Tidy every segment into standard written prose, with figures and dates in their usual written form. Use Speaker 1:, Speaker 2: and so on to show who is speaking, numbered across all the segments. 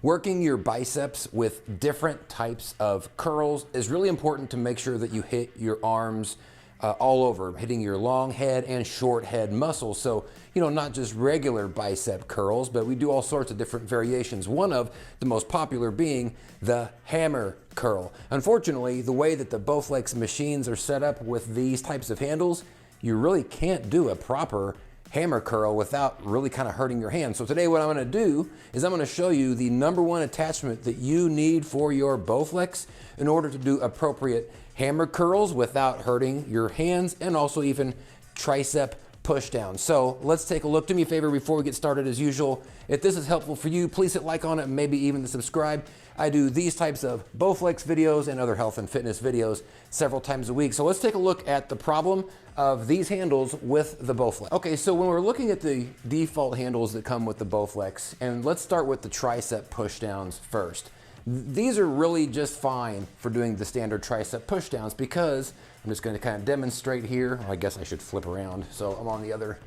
Speaker 1: Working your biceps with different types of curls is really important to make sure that you hit your arms all over, hitting your long head and short head muscles. So, not just regular bicep curls, but we do all sorts of different variations. One of the most popular being the hammer curl. Unfortunately, the way that the Bowflex machines are set up with these types of handles, you really can't do a proper hammer curl without really kind of hurting your hand. So today what I'm going to do is I'm going to show you the #1 attachment that you need for your Bowflex in order to do appropriate hammer curls without hurting your hands and also even tricep push down. So let's take a look. Do me a favor before we get started. As usual, if this is helpful for you, please hit like on it, maybe even subscribe. I do these types of Bowflex videos and other health and fitness videos several times a week. So let's take a look at the problem of these handles with the Bowflex. Okay, so when we're looking at the default handles that come with the Bowflex, and let's start with the tricep push downs first. These are really just fine for doing the standard tricep push downs because I'm just going to kind of demonstrate here. I guess I should flip around so I'm on the other.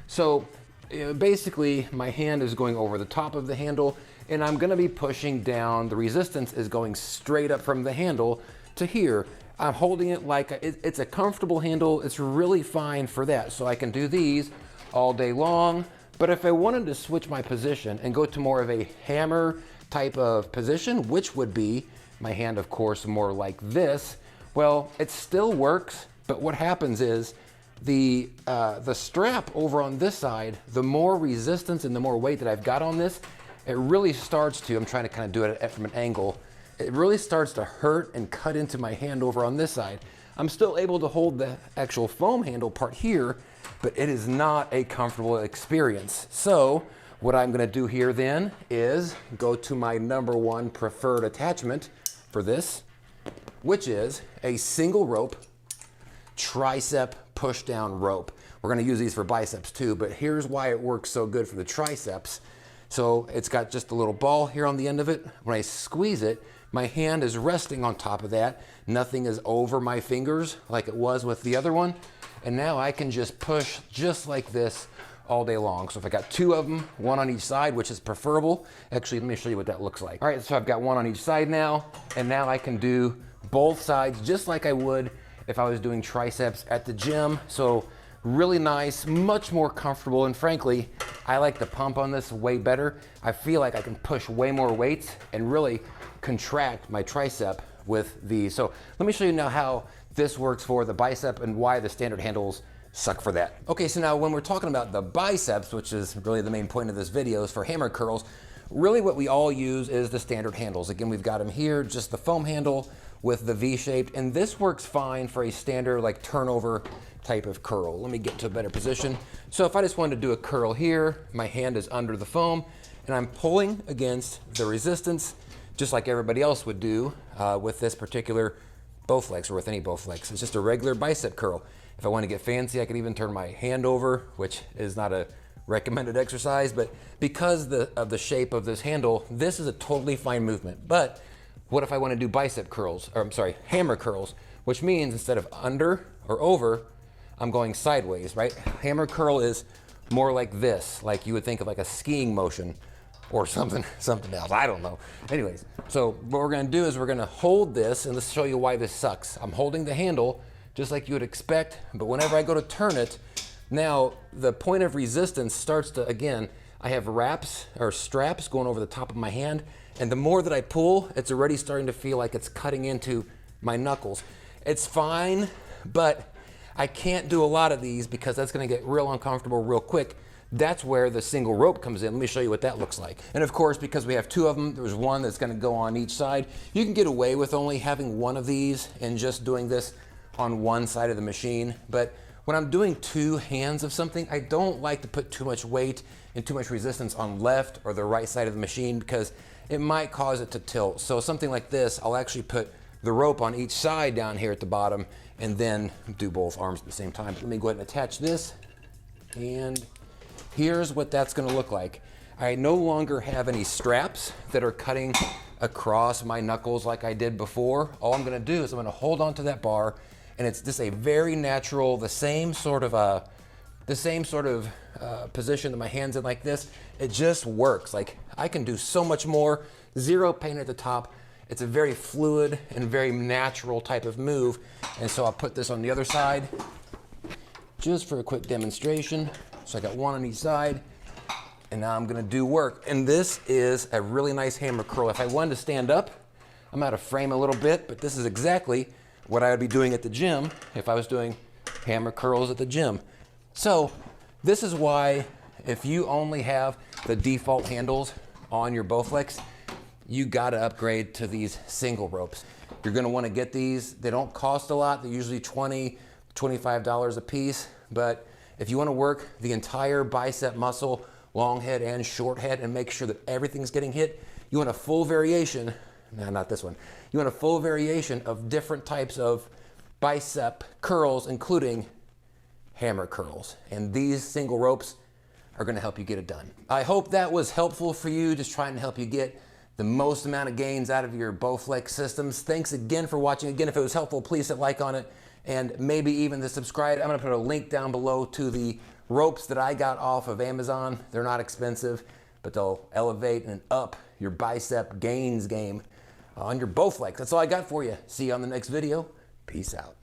Speaker 1: So basically my hand is going over the top of the handle and I'm going to be pushing down. The resistance is going straight up from the handle to here. I'm holding it like it's a comfortable handle. It's really fine for that. So I can do these all day long. But if I wanted to switch my position and go to more of a hammer type of position, which would be my hand, of course, more like this, well, it still works. But what happens is the strap over on this side, the more resistance and the more weight that I've got on this, it really starts to, I'm trying to kind of do it from an angle, it really starts to hurt and cut into my hand over on this side. I'm still able to hold the actual foam handle part here, but it is not a comfortable experience. So what I'm gonna do here then is go to my #1 preferred attachment for this, which is a single rope tricep push down rope. We're gonna use these for biceps too, but here's why it works so good for the triceps. So it's got just a little ball here on the end of it. When I squeeze it, my hand is resting on top of that. Nothing is over my fingers like it was with the other one. And now I can just push just like this all day long. So if I got 2 of them, 1 on each side, which is preferable. Actually, let me show you what that looks like. All right, so I've got 1 on each side now, and now I can do both sides just like I would if I was doing triceps at the gym. So really nice, much more comfortable, and frankly, I like the pump on this way better. I feel like I can push way more weights and really contract my tricep with these. So let me show you now how this works for the bicep and why the standard handles suck for that. Okay, so now when we're talking about the biceps, which is really the main point of this video, is for hammer curls, really what we all use is the standard handles. Again, we've got them here, just the foam handle with the V-shaped, and this works fine for a standard like turnover type of curl. Let me get to a better position. So if I just wanted to do a curl here, my hand is under the foam and I'm pulling against the resistance just like everybody else would do with this particular Bowflex or with any Bowflex. It's just a regular bicep curl. If I want to get fancy, I could even turn my hand over, which is not a recommended exercise, but because of the shape of this handle, this is a totally fine movement. But what if I want to do bicep curls, or I'm sorry, hammer curls, which means instead of under or over, I'm going sideways, right? Hammer curl is more like this, like you would think of like a skiing motion or something else, I don't know. Anyways, so what we're gonna do is we're gonna hold this, and let's show you why this sucks. I'm holding the handle just like you would expect, but whenever I go to turn it, now the point of resistance starts to, again, I have wraps or straps going over the top of my hand, and the more that I pull, it's already starting to feel like it's cutting into my knuckles. It's fine, but I can't do a lot of these because that's gonna get real uncomfortable real quick. That's where the single rope comes in. Let me show you what that looks like. And of course, because we have 2 of them, there's 1 that's gonna go on each side. You can get away with only having 1 of these and just doing this on 1 side of the machine. But when I'm doing 2 hands of something, I don't like to put too much weight and too much resistance on left or the right side of the machine because it might cause it to tilt. So something like this, I'll actually put the rope on each side down here at the bottom and then do both arms at the same time. But let me go ahead and attach this, and here's what that's gonna look like. I no longer have any straps that are cutting across my knuckles like I did before. All I'm gonna do is I'm gonna hold onto that bar, and it's just a very natural, the same sort of position that my hand's in like this. It just works. Like I can do so much more zero pain at the top. It's a very fluid and very natural type of move. And so I'll put this on the other side just for a quick demonstration. So I got one on each side, and now I'm gonna do work. And this is a really nice hammer curl. If I wanted to stand up, I'm out of frame a little bit, but this is exactly what I would be doing at the gym if I was doing hammer curls at the gym. So this is why if you only have the default handles on your Bowflex, you gotta upgrade to these single ropes. You're gonna wanna get these. They don't cost a lot. They're usually $20, $25 a piece. But if you wanna work the entire bicep muscle, long head and short head, and make sure that everything's getting hit, you want a full variation, no, not this one. You want a full variation of different types of bicep curls, including hammer curls. And these single ropes are gonna help you get it done. I hope that was helpful for you, just trying to help you get the most amount of gains out of your Bowflex systems. Thanks again for watching. Again, if it was helpful, please hit like on it and maybe even the subscribe. I'm gonna put a link down below to the ropes that I got off of Amazon. They're not expensive, but they'll elevate and up your bicep gains game on your Bowflex. That's all I got for you. See you on the next video. Peace out.